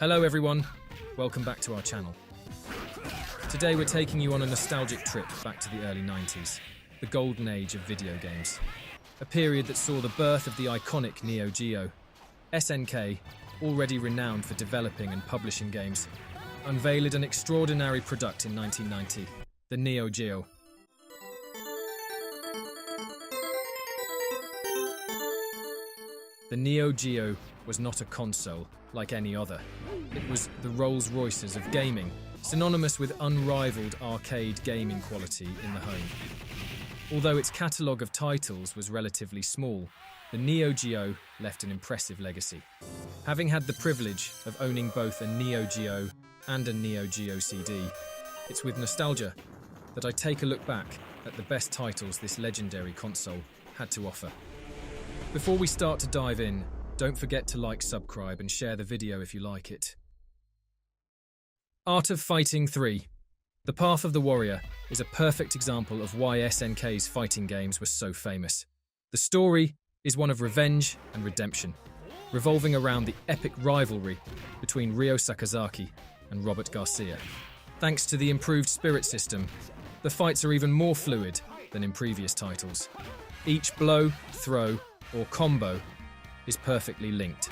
Hello everyone, welcome back to our channel. Today we're taking you on a nostalgic trip back to the early 90s, the golden age of video games. A period that saw the birth of the iconic Neo Geo. SNK, already renowned for developing and publishing games, unveiled an extraordinary product in 1990, the Neo Geo. The Neo Geo was not a console like any other. It was the Rolls-Royces of gaming, synonymous with unrivaled arcade gaming quality in the home. Although its catalogue of titles was relatively small, the Neo Geo left an impressive legacy. Having had the privilege of owning both a Neo Geo and a Neo Geo CD, it's with nostalgia that I take a look back at the best titles this legendary console had to offer. Before we start to dive in, don't forget to like, subscribe and share the video if you like it. Art of Fighting 3. The Path of the Warrior is a perfect example of why SNK's fighting games were so famous. The story is one of revenge and redemption, revolving around the epic rivalry between Ryo Sakazaki and Robert Garcia. Thanks to the improved spirit system, the fights are even more fluid than in previous titles. Each blow, throw, or combo is perfectly linked.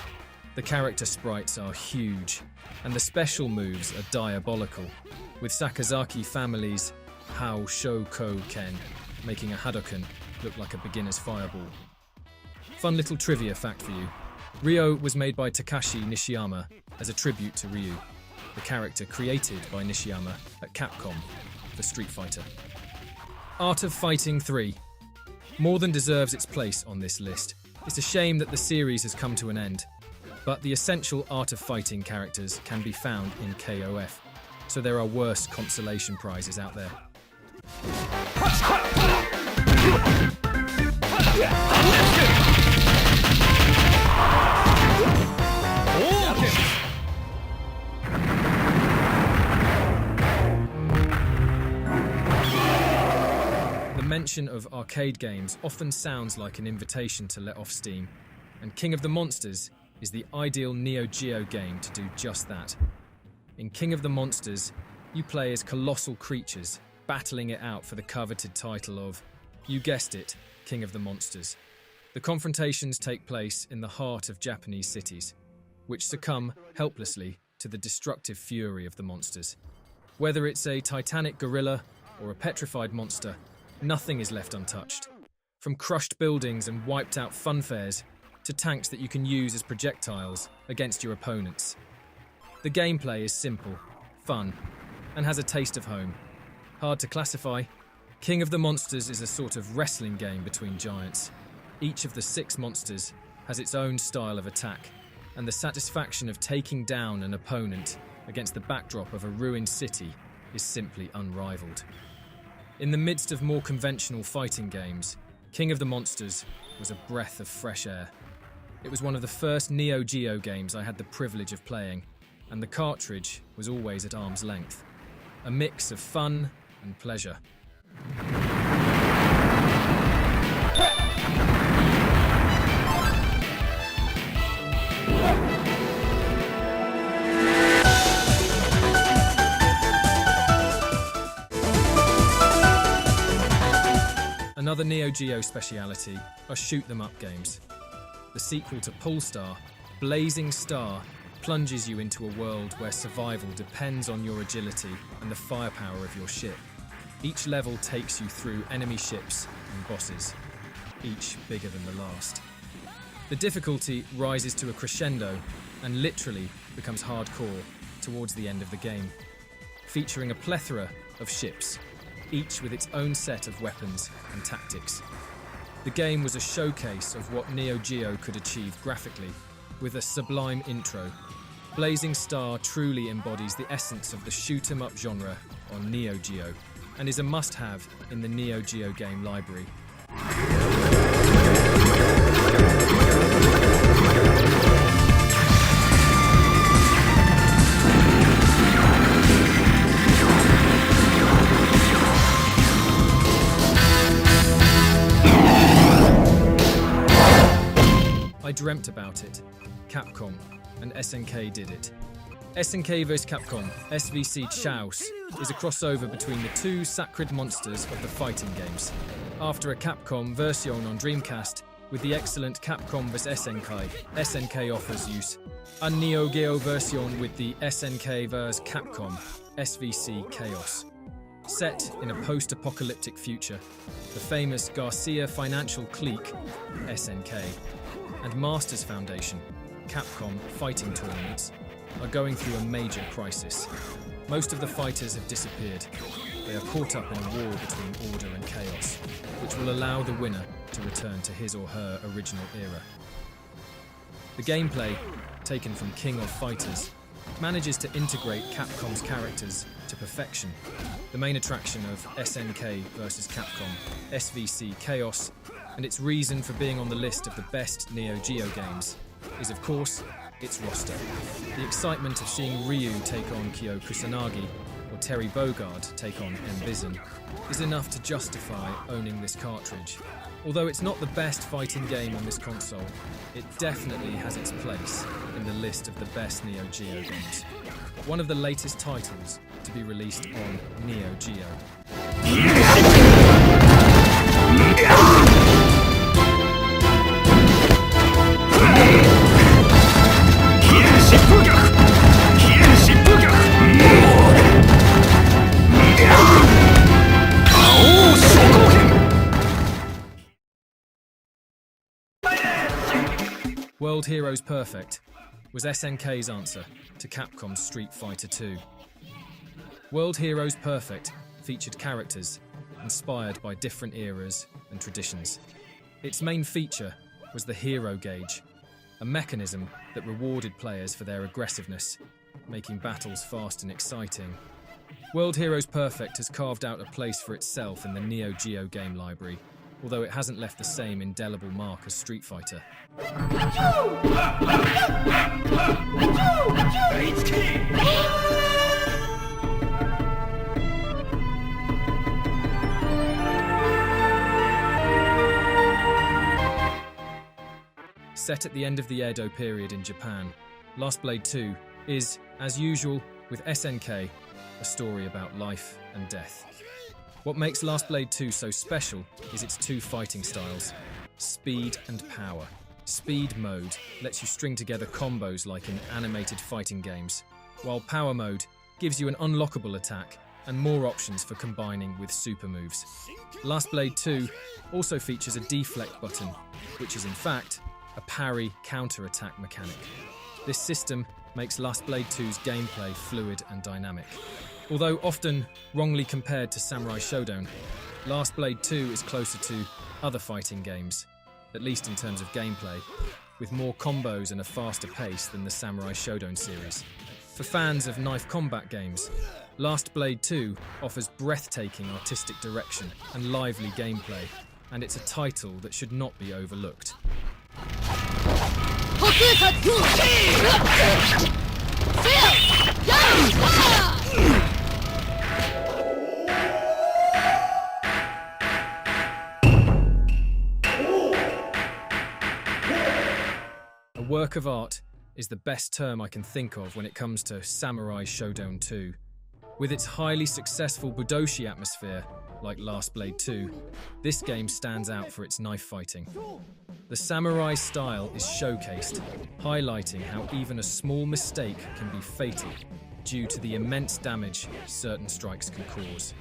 The character sprites are huge, and the special moves are diabolical, with Sakazaki family's Hao Shoko Ken making a Hadouken look like a beginner's fireball. Fun little trivia fact for you. Ryo was made by Takashi Nishiyama as a tribute to Ryu, the character created by Nishiyama at Capcom for Street Fighter. Art of Fighting 3. More than deserves its place on this list. It's a shame that the series has come to an end, but the essential Art of Fighting characters can be found in KOF, so there are worse consolation prizes out there. The mention of arcade games often sounds like an invitation to let off steam, and King of the Monsters is the ideal Neo Geo game to do just that. In King of the Monsters, you play as colossal creatures, battling it out for the coveted title of, you guessed it, King of the Monsters. The confrontations take place in the heart of Japanese cities, which succumb helplessly to the destructive fury of the monsters. Whether it's a titanic gorilla or a petrified monster, nothing is left untouched. From crushed buildings and wiped out funfairs to tanks that you can use as projectiles against your opponents. The gameplay is simple, fun, and has a taste of home. Hard to classify, King of the Monsters is a sort of wrestling game between giants. Each of the 6 monsters has its own style of attack, and the satisfaction of taking down an opponent against the backdrop of a ruined city is simply unrivaled. In the midst of more conventional fighting games, King of the Monsters was a breath of fresh air. It was one of the first Neo Geo games I had the privilege of playing, and the cartridge was always at arm's length. A mix of fun and pleasure. Another Neo Geo speciality are shoot-them-up games. The sequel to Polestar, Blazing Star, plunges you into a world where survival depends on your agility and the firepower of your ship. Each level takes you through enemy ships and bosses, each bigger than the last. The difficulty rises to a crescendo and literally becomes hardcore towards the end of the game, featuring a plethora of ships, each with its own set of weapons and tactics. The game was a showcase of what Neo Geo could achieve graphically, with a sublime intro. Blazing Star truly embodies the essence of the shoot-'em-up genre on Neo Geo, and is a must-have in the Neo Geo game library. I dreamt about it. Capcom and SNK did it. SNK vs Capcom SVC Chaos is a crossover between the two sacred monsters of the fighting games. After a Capcom version on Dreamcast, with the excellent Capcom vs SNK, SNK offers use a Neo Geo version with the SNK vs Capcom SVC Chaos. Set in a post-apocalyptic future, the famous Garcia financial clique, SNK, and Masters Foundation, Capcom fighting tournaments, are going through a major crisis. Most of the fighters have disappeared. They are caught up in a war between order and chaos, which will allow the winner to return to his or her original era. The gameplay, taken from King of Fighters, manages to integrate Capcom's characters to perfection. The main attraction of SNK vs Capcom SVC Chaos, and its reason for being on the list of the best Neo Geo games, is of course its roster. The excitement of seeing Ryu take on Kyo Kusanagi or Terry Bogard take on M. Bison is enough to justify owning this cartridge. Although it's not the best fighting game on this console, it definitely has its place in the list of the best Neo Geo games. One of the latest titles to be released on Neo Geo. World Heroes Perfect was SNK's answer to Capcom's Street Fighter II. World Heroes Perfect featured characters inspired by different eras and traditions. Its main feature was the hero gauge, a mechanism that rewarded players for their aggressiveness, making battles fast and exciting. World Heroes Perfect has carved out a place for itself in the Neo Geo game library, although it hasn't left the same indelible mark as Street Fighter. Set at the end of the Edo period in Japan, Last Blade II is, as usual with SNK, a story about life and death. What makes Last Blade II so special is its two fighting styles, speed and power. Speed mode lets you string together combos like in animated fighting games, while power mode gives you an unlockable attack and more options for combining with super moves. Last Blade II also features a deflect button, which is in fact a parry counter-attack mechanic. This system makes Last Blade II's gameplay fluid and dynamic. Although often wrongly compared to Samurai Shodown, Last Blade II is closer to other fighting games, at least in terms of gameplay, with more combos and a faster pace than the Samurai Shodown series. For fans of knife combat games, Last Blade II offers breathtaking artistic direction and lively gameplay, and it's a title that should not be overlooked. A work of art is the best term I can think of when it comes to Samurai Shodown II. With its highly successful Budoshi atmosphere, like Last Blade II, this game stands out for its knife fighting. The samurai style is showcased, highlighting how even a small mistake can be fatal due to the immense damage certain strikes can cause.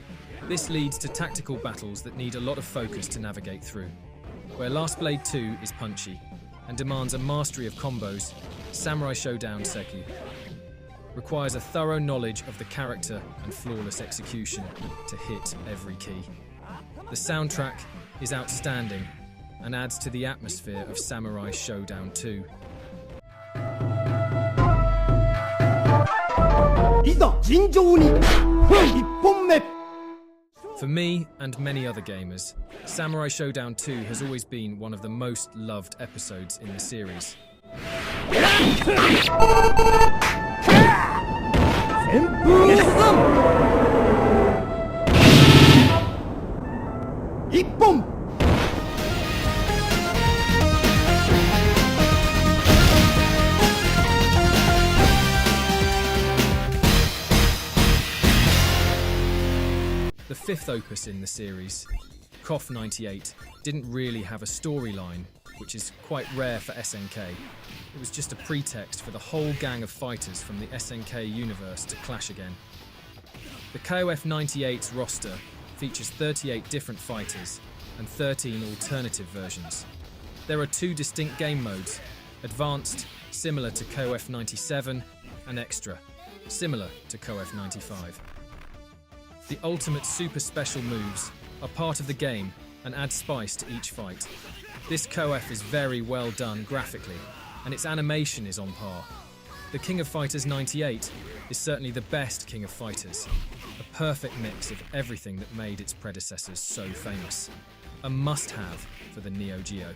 This leads to tactical battles that need a lot of focus to navigate through. Where Last Blade II is punchy and demands a mastery of combos, Samurai Shodown II requires a thorough knowledge of the character and flawless execution to hit every key. The soundtrack is outstanding and adds to the atmosphere of Samurai Shodown II. For me and many other gamers, Samurai Shodown II has always been one of the most loved episodes in the series. fifth opus in the series, KOF 98 didn't really have a storyline, which is quite rare for SNK. It was just a pretext for the whole gang of fighters from the SNK universe to clash again. The KOF 98's roster features 38 different fighters and 13 alternative versions. There are 2 distinct game modes: Advanced, similar to KOF 97, and Extra, similar to KOF 95. The ultimate super special moves are part of the game and add spice to each fight. This KOF is very well done graphically, and its animation is on par. The King of Fighters 98 is certainly the best King of Fighters, a perfect mix of everything that made its predecessors so famous. A must-have for the Neo Geo.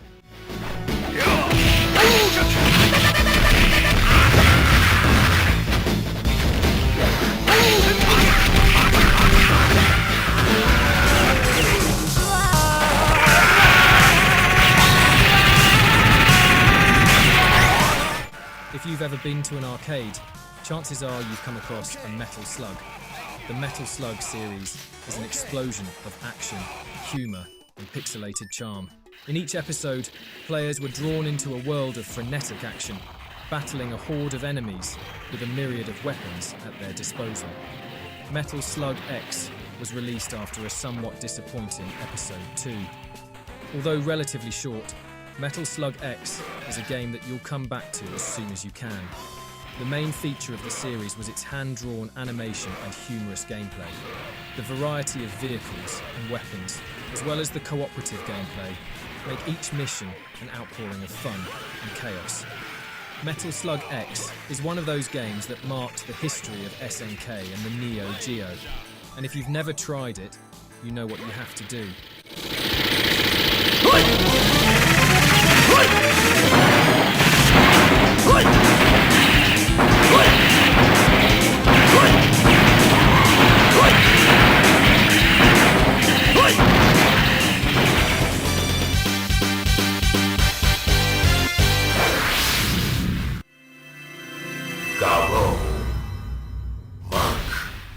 If you've ever been to an arcade, chances are you've come across a Metal Slug. The Metal Slug series is an explosion of action, humour, and pixelated charm. In each episode, players were drawn into a world of frenetic action, battling a horde of enemies with a myriad of weapons at their disposal. Metal Slug X was released after a somewhat disappointing episode 2. Although relatively short, Metal Slug X is a game that you'll come back to as soon as you can. The main feature of the series was its hand-drawn animation and humorous gameplay. The variety of vehicles and weapons, as well as the cooperative gameplay, make each mission an outpouring of fun and chaos. Metal Slug X is one of those games that marked the history of SNK and the Neo Geo. And if you've never tried it, you know what you have to do. Garou, Monk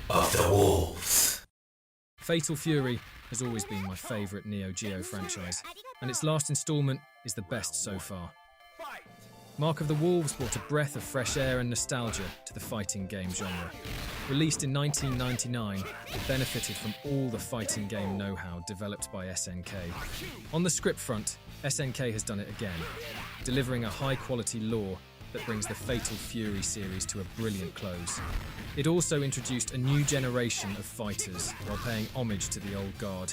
of the Wolves. Fatal Fury has always been my favourite Neo Geo franchise, and its last instalment is the best so far. Mark of the Wolves brought a breath of fresh air and nostalgia to the fighting game genre. Released in 1999, it benefited from all the fighting game know-how developed by SNK. On the script front, SNK has done it again, delivering a high-quality lore that brings the Fatal Fury series to a brilliant close. It also introduced a new generation of fighters while paying homage to the old guard,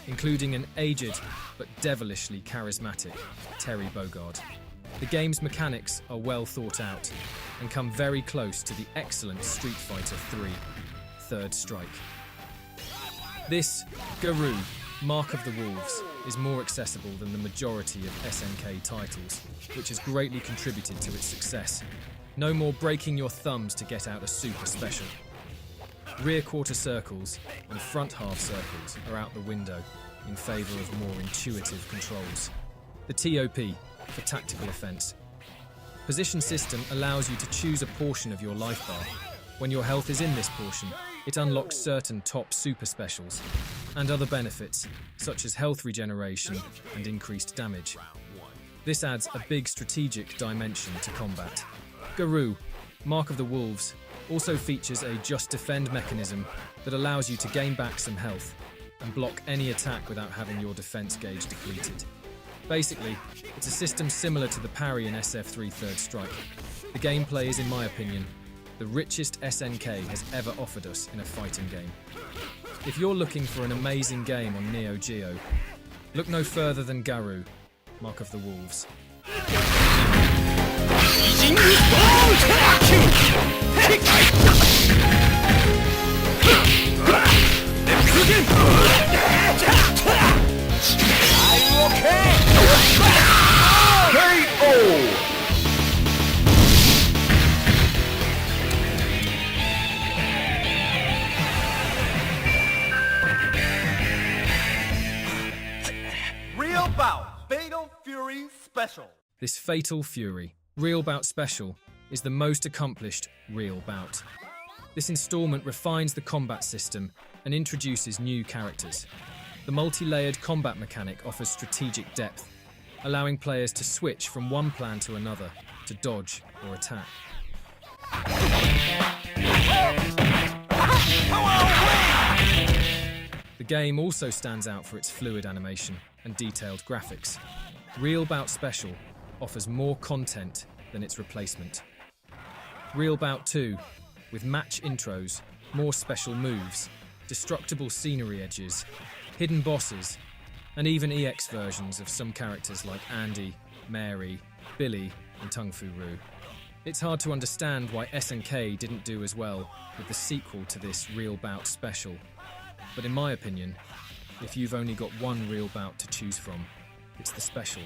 including an aged but devilishly charismatic Terry Bogard. The game's mechanics are well thought out and come very close to the excellent Street Fighter III: Third Strike. This Garou, Mark of the Wolves, is more accessible than the majority of SNK titles, which has greatly contributed to its success. No more breaking your thumbs to get out a super special. Rear quarter circles and front half circles are out the window in favour of more intuitive controls. The TOP, for tactical offence. Position system allows you to choose a portion of your life bar. When your health is in this portion, it unlocks certain top super specials and other benefits, such as health regeneration and increased damage. This adds a big strategic dimension to combat. Garou, Mark of the Wolves, also features a just defend mechanism that allows you to gain back some health and block any attack without having your defense gauge depleted. Basically, it's a system similar to the parry in SF3 Third Strike. The gameplay is, in my opinion, the richest SNK has ever offered us in a fighting game. If you're looking for an amazing game on Neo Geo, look no further than Garou, Mark of the Wolves. Real Bout Fatal Fury Special. This Fatal Fury Real Bout Special is the most accomplished Real Bout. This installment refines the combat system and introduces new characters. The multi-layered combat mechanic offers strategic depth, allowing players to switch from one plan to another to dodge or attack. The game also stands out for its fluid animation and detailed graphics. Real Bout Special offers more content than its replacement. Real Bout 2, with match intros, more special moves, destructible scenery edges, hidden bosses, and even EX versions of some characters like Andy, Mary, Billy, and Tung Fu Ru. It's hard to understand why SNK didn't do as well with the sequel to this Real Bout Special. But in my opinion, if you've only got one Real Bout to choose from, it's the special.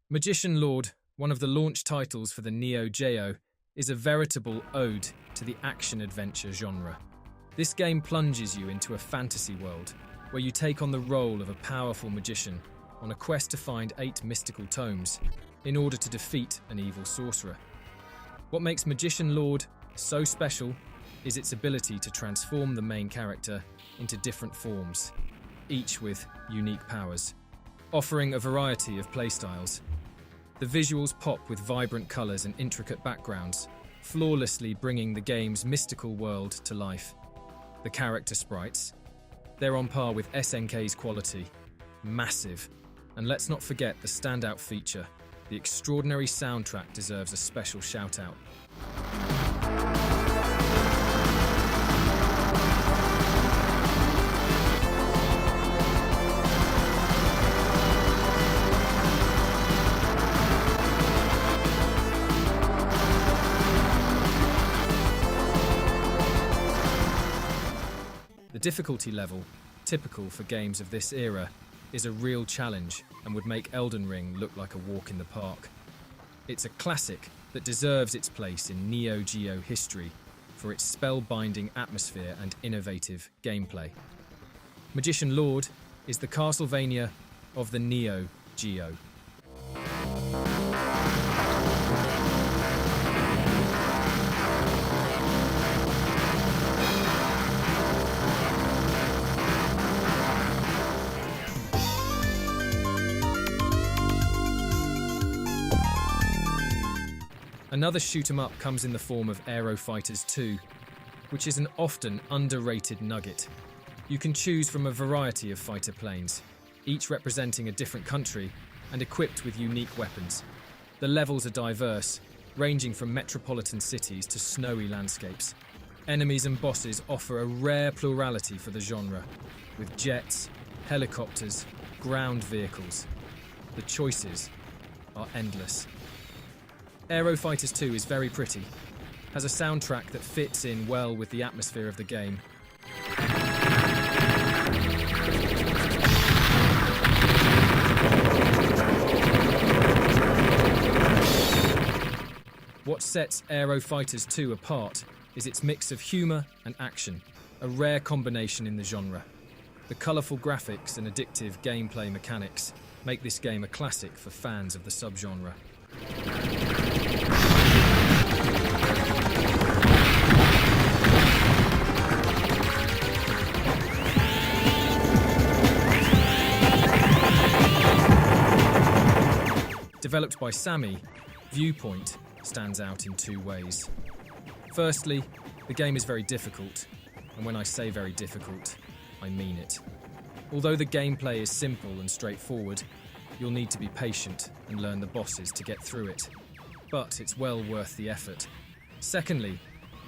Magician Lord, one of the launch titles for the Neo Geo, is a veritable ode to the action-adventure genre. This game plunges you into a fantasy world where you take on the role of a powerful magician on a quest to find 8 mystical tomes in order to defeat an evil sorcerer. What makes Magician Lord so special is its ability to transform the main character into different forms, each with unique powers, offering a variety of playstyles. The visuals pop with vibrant colours and intricate backgrounds, flawlessly bringing the game's mystical world to life. The character sprites, they're on par with SNK's quality. Massive. And let's not forget the standout feature. The extraordinary soundtrack deserves a special shout-out. The difficulty level, typical for games of this era, is a real challenge and would make Elden Ring look like a walk in the park. It's a classic that deserves its place in Neo Geo history for its spellbinding atmosphere and innovative gameplay. Magician Lord is the Castlevania of the Neo Geo. Another shoot-'em-up comes in the form of Aero Fighters 2, which is an often underrated nugget. You can choose from a variety of fighter planes, each representing a different country and equipped with unique weapons. The levels are diverse, ranging from metropolitan cities to snowy landscapes. Enemies and bosses offer a rare plurality for the genre, with jets, helicopters, ground vehicles. The choices are endless. Aero Fighters 2 is very pretty, has a soundtrack that fits in well with the atmosphere of the game. What sets Aero Fighters 2 apart is its mix of humour and action, a rare combination in the genre. The colourful graphics and addictive gameplay mechanics make this game a classic for fans of the subgenre. Developed by Sammy, Viewpoint stands out in 2 ways. Firstly, the game is very difficult, and when I say very difficult, I mean it. Although the gameplay is simple and straightforward, you'll need to be patient and learn the bosses to get through it. But it's well worth the effort. Secondly,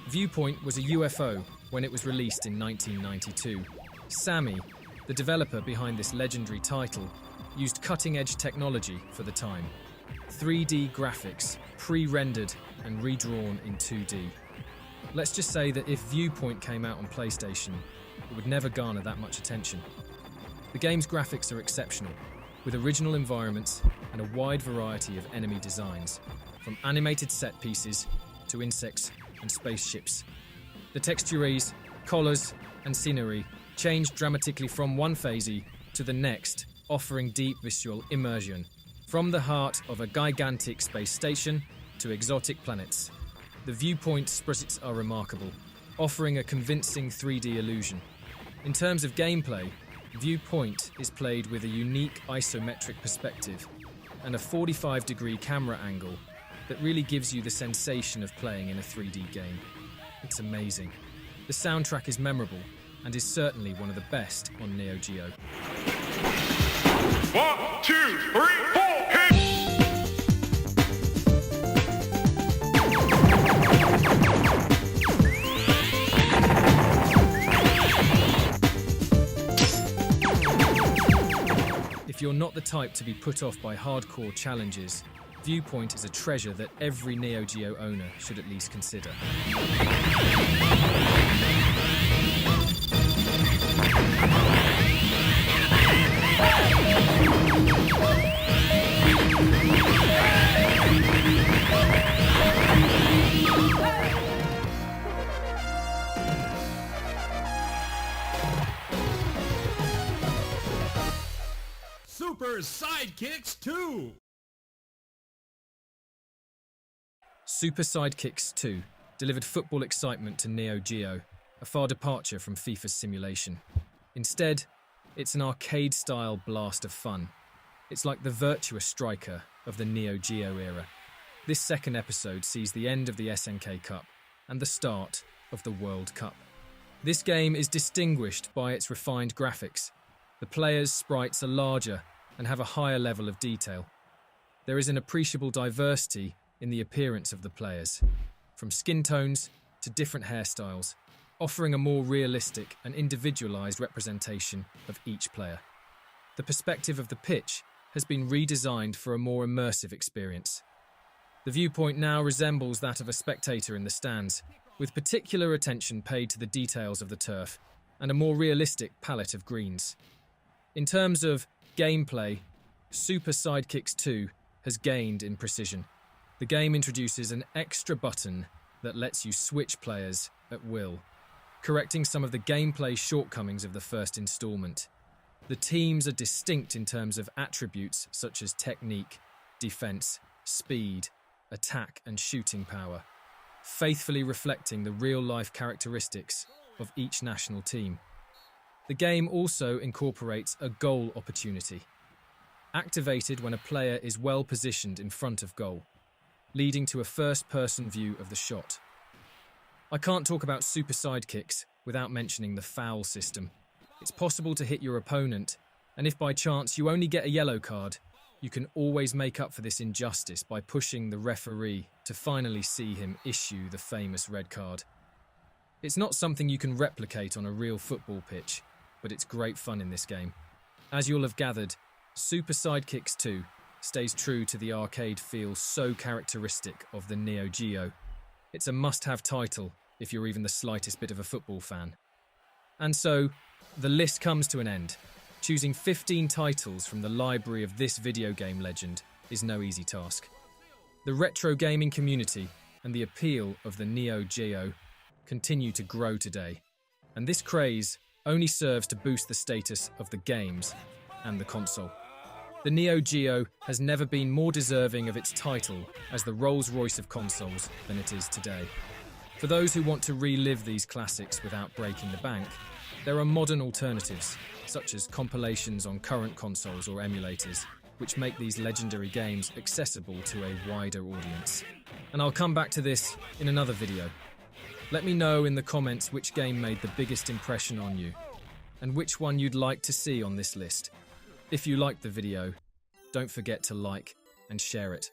Viewpoint was a UFO when it was released in 1992. Sammy, the developer behind this legendary title, used cutting-edge technology for the time. 3D graphics, pre-rendered and redrawn in 2D. Let's just say that if Viewpoint came out on PlayStation, it would never garner that much attention. The game's graphics are exceptional, with original environments, and a wide variety of enemy designs, from animated set pieces to insects and spaceships. The textures, colours, and scenery change dramatically from one phase to the next, offering deep visual immersion, from the heart of a gigantic space station to exotic planets. The Viewpoint sprites are remarkable, offering a convincing 3D illusion. In terms of gameplay, Viewpoint is played with a unique isometric perspective and a 45-degree camera angle that really gives you the sensation of playing in a 3D game. It's amazing. The soundtrack is memorable and is certainly one of the best on Neo Geo. 1, 2, 3, 4, hit! If you're not the type to be put off by hardcore challenges, Viewpoint is a treasure that every Neo Geo owner should at least consider. Super Sidekicks 2! Super Sidekicks 2 delivered football excitement to Neo Geo, a far departure from FIFA's simulation. Instead, it's an arcade-style blast of fun. It's like the virtuous striker of the Neo Geo era. This second episode sees the end of the SNK Cup and the start of the World Cup. This game is distinguished by its refined graphics. The players' sprites are larger and have a higher level of detail. There is an appreciable diversity in the appearance of the players, from skin tones to different hairstyles, offering a more realistic and individualized representation of each player. The perspective of the pitch has been redesigned for a more immersive experience. The viewpoint now resembles that of a spectator in the stands, with particular attention paid to the details of the turf and a more realistic palette of greens. In terms of gameplay, Super Sidekicks 2 has gained in precision. The game introduces an extra button that lets you switch players at will, correcting some of the gameplay shortcomings of the first installment. The teams are distinct in terms of attributes such as technique, defense, speed, attack and shooting power, faithfully reflecting the real-life characteristics of each national team. The game also incorporates a goal opportunity, activated when a player is well positioned in front of goal, leading to a first-person view of the shot. I can't talk about Super Sidekicks without mentioning the foul system. It's possible to hit your opponent, and if by chance you only get a yellow card, you can always make up for this injustice by pushing the referee to finally see him issue the famous red card. It's not something you can replicate on a real football pitch, but it's great fun in this game. As you'll have gathered, Super Sidekicks 2 stays true to the arcade feel so characteristic of the Neo Geo. It's a must-have title if you're even the slightest bit of a football fan. And so, the list comes to an end. Choosing 15 titles from the library of this video game legend is no easy task. The retro gaming community and the appeal of the Neo Geo continue to grow today, and this craze only serves to boost the status of the games and the console. The Neo Geo has never been more deserving of its title as the Rolls-Royce of consoles than it is today. For those who want to relive these classics without breaking the bank, there are modern alternatives, such as compilations on current consoles or emulators, which make these legendary games accessible to a wider audience. And I'll come back to this in another video. Let me know in the comments which game made the biggest impression on you, and which one you'd like to see on this list. If you liked the video, don't forget to like and share it.